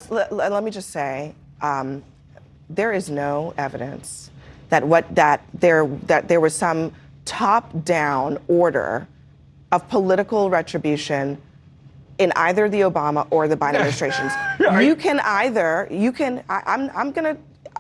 let me just say, there is no evidence that there was some top-down order of political retribution in either the Obama or the Biden administrations.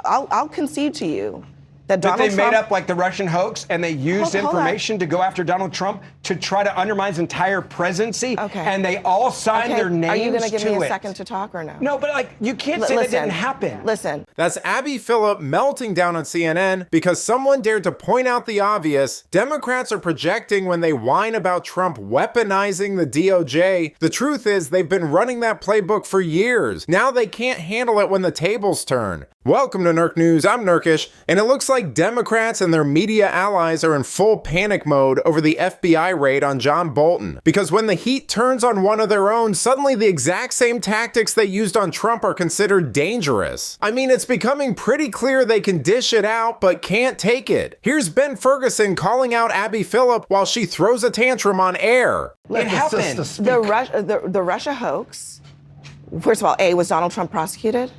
I'll concede to you that Donald Trump... made up like the Russian hoax and they used information to go after Donald Trump to try to undermine his entire presidency. Okay. And they all signed their names to it. Are you going to give me a second to talk or no? No, but you can't say that didn't happen. Listen. That's Abby Phillip melting down on CNN because someone dared to point out the obvious. Democrats are projecting when they whine about Trump weaponizing the DOJ. The truth is they've been running that playbook for years. Now they can't handle it when the tables turn. Welcome to Nerk News, I'm Nerkish, and it looks like Democrats and their media allies are in full panic mode over the FBI raid on John Bolton. Because when the heat turns on one of their own, suddenly the exact same tactics they used on Trump are considered dangerous. I mean, it's becoming pretty clear they can dish it out, but can't take it. Here's Ben Ferguson calling out Abby Phillip while she throws a tantrum on air. It happened. The Russia hoax, first of all, was Donald Trump prosecuted?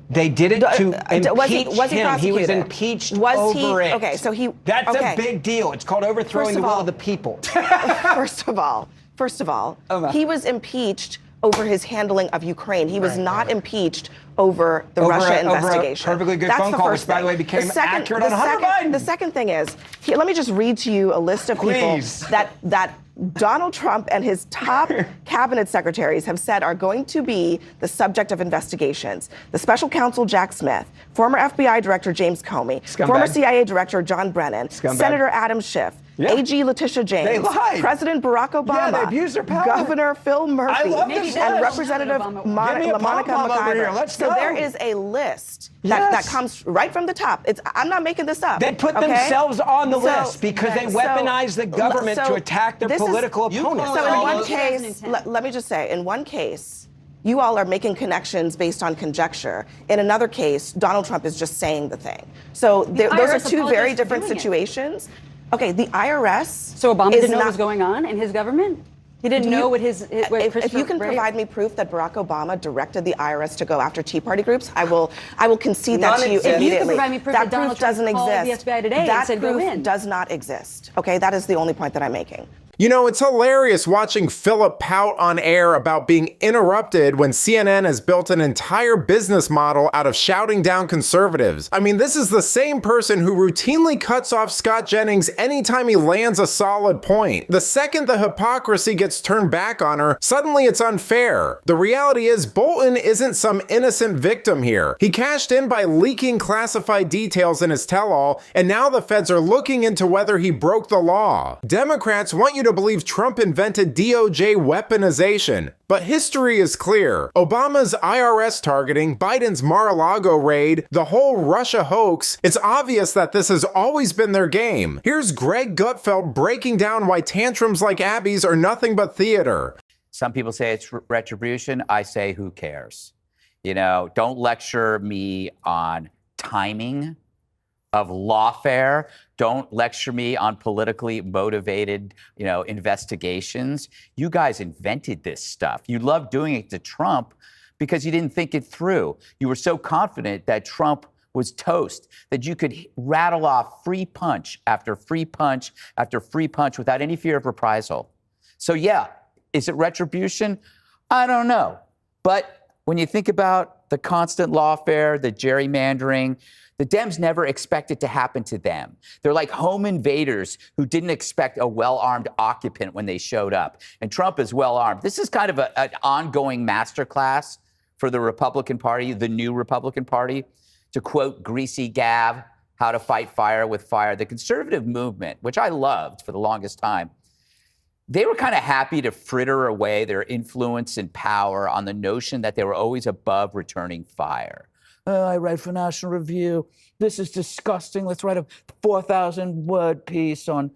They did it to impeach was he him. He was prosecuted? impeached over it. Okay, so he... That's a big deal. It's called overthrowing the will of the people. First of all, he was impeached over his handling of Ukraine. He was not impeached over the Russia investigation. A perfectly good phone call, which, by the way, became accurate on Hunter Biden. The second thing is, let me just read to you a list of people that Donald Trump and his top cabinet secretaries have said are going to be the subject of investigations. The special counsel Jack Smith, former FBI director James Comey, former CIA director John Brennan, Senator Adam Schiff, AG Letitia James, President Barack Obama, they abused their power. Governor Phil Murphy, and Representative Monica McIver. So there is a list that comes right from the top. I'm not making this up. They put themselves on the list because they weaponized the government to attack their political opponents. So in one case, let me just say, in one case, you all are making connections based on conjecture. In another case, Donald Trump is just saying the thing. So those are two very different situations. Okay, the IRS. So Obama didn't know what was going on in his government? He didn't know what his... If you can provide me proof that Barack Obama directed the IRS to go after Tea Party groups, I will concede that to you immediately. If you can provide me proof that Donald Trump called the FBI today and said go in. That proof does not exist. Okay, that is the only point that I'm making. You know, it's hilarious watching Phillip pout on air about being interrupted when CNN has built an entire business model out of shouting down conservatives. I mean, this is the same person who routinely cuts off Scott Jennings anytime he lands a solid point. The second the hypocrisy gets turned back on her, suddenly it's unfair. The reality is Bolton isn't some innocent victim here. He cashed in by leaking classified details in his tell-all, and now the feds are looking into whether he broke the law. Democrats want you to believe Trump invented DOJ weaponization. But history is clear. Obama's IRS targeting, Biden's Mar-a-Lago raid, the whole Russia hoax, it's obvious that this has always been their game. Here's Greg Gutfeld breaking down why tantrums like Abby's are nothing but theater. Some people say it's retribution. I say, who cares? You know, don't lecture me on timing of lawfare. Don't lecture me on politically motivated, investigations. You guys invented this stuff. You loved doing it to Trump because you didn't think it through. You were so confident that Trump was toast, that you could rattle off free punch after free punch after free punch without any fear of reprisal. So yeah, is it retribution? I don't know. But when you think about the constant lawfare, the gerrymandering, the Dems never expect it to happen to them. They're like home invaders who didn't expect a well-armed occupant when they showed up. And Trump is well-armed. This is kind of an ongoing masterclass for the Republican Party, the new Republican Party. To quote Greasy Gav, how to fight fire with fire. The conservative movement, which I loved for the longest time, they were kind of happy to fritter away their influence and power on the notion that they were always above returning fire. I write for National Review. This is disgusting. Let's write a 4,000-word piece on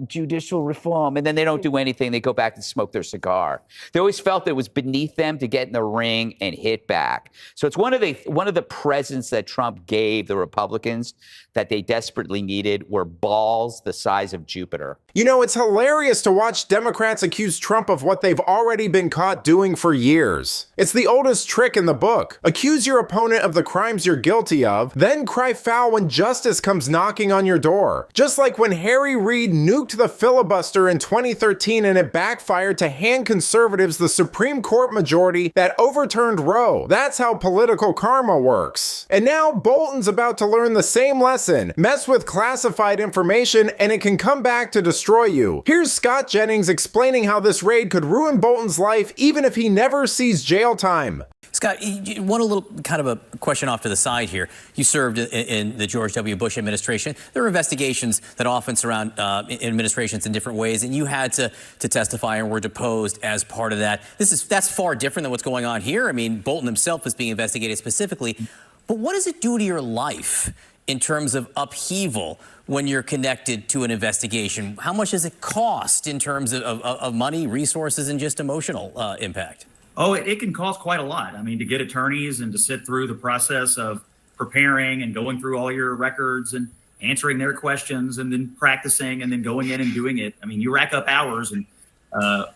judicial reform. And then they don't do anything. They go back and smoke their cigar. They always felt it was beneath them to get in the ring and hit back. So it's one of the presents that Trump gave the Republicans that they desperately needed were balls the size of Jupiter. You know, it's hilarious to watch Democrats accuse Trump of what they've already been caught doing for years. It's the oldest trick in the book. Accuse your opponent of the crimes you're guilty of, then cry foul when justice comes knocking on your door. Just like when Harry Reid nuked the filibuster in 2013 and it backfired to hand conservatives the Supreme Court majority that overturned Roe. That's how political karma works. And now Bolton's about to learn the same lesson. Mess with classified information and it can come back to destroy you. Here's Scott Jennings explaining how this raid could ruin Bolton's life even if he never sees jail time. Scott, one a little kind of a question off to the side here. You served in the George W. Bush administration. There are investigations that often surround administrations in different ways, and you had to testify and were deposed as part of that. That's far different than what's going on here. I mean, Bolton himself is being investigated specifically. But what does it do to your life in terms of upheaval when you're connected to an investigation? How much does it cost in terms of money, resources, and just emotional impact? Oh, it can cost quite a lot. I mean, to get attorneys and to sit through the process of preparing and going through all your records and answering their questions and then practicing and then going in and doing it. I mean, you rack up hours, and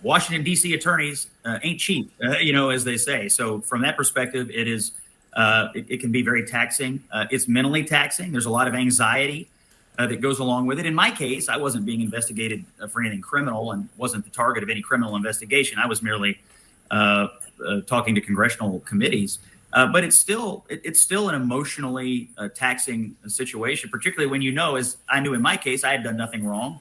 Washington, D.C. attorneys ain't cheap, as they say. So from that perspective, it can be very taxing. It's mentally taxing. There's a lot of anxiety that goes along with it. In my case, I wasn't being investigated for anything criminal and wasn't the target of any criminal investigation. I was merely talking to congressional committees, but it's still an emotionally taxing situation, particularly when as I knew in my case, I had done nothing wrong,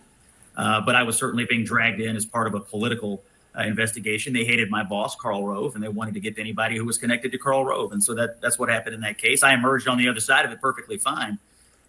but I was certainly being dragged in as part of a political investigation. They hated my boss, Karl Rove, and they wanted to get to anybody who was connected to Karl Rove, and so that's what happened in that case. I emerged on the other side of it perfectly fine,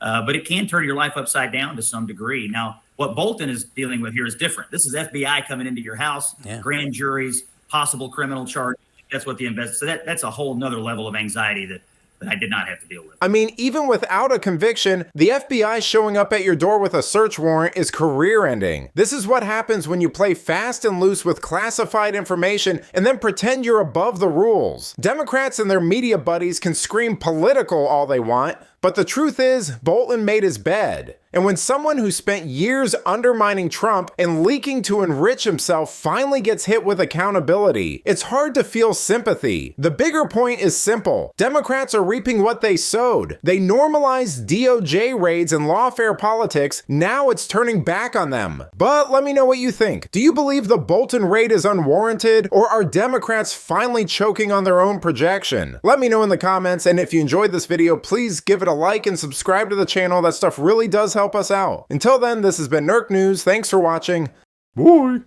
but it can turn your life upside down to some degree. Now, what Bolton is dealing with here is different. This is FBI coming into your house, grand juries, possible criminal charge. That's what so that's a whole nother level of anxiety that I did not have to deal with. I mean, even without a conviction, the FBI showing up at your door with a search warrant is career-ending. This is what happens when you play fast and loose with classified information and then pretend you're above the rules. Democrats and their media buddies can scream political all they want, but the truth is, Bolton made his bed. And when someone who spent years undermining Trump and leaking to enrich himself finally gets hit with accountability, it's hard to feel sympathy. The bigger point is simple. Democrats are reaping what they sowed. They normalized DOJ raids and lawfare politics. Now it's turning back on them. But let me know what you think. Do you believe the Bolton raid is unwarranted, or are Democrats finally choking on their own projection? Let me know in the comments, and if you enjoyed this video, please give it a like and subscribe to the channel. That stuff really does help us out. Until then, this has been Nerk News. Thanks for watching. Bye.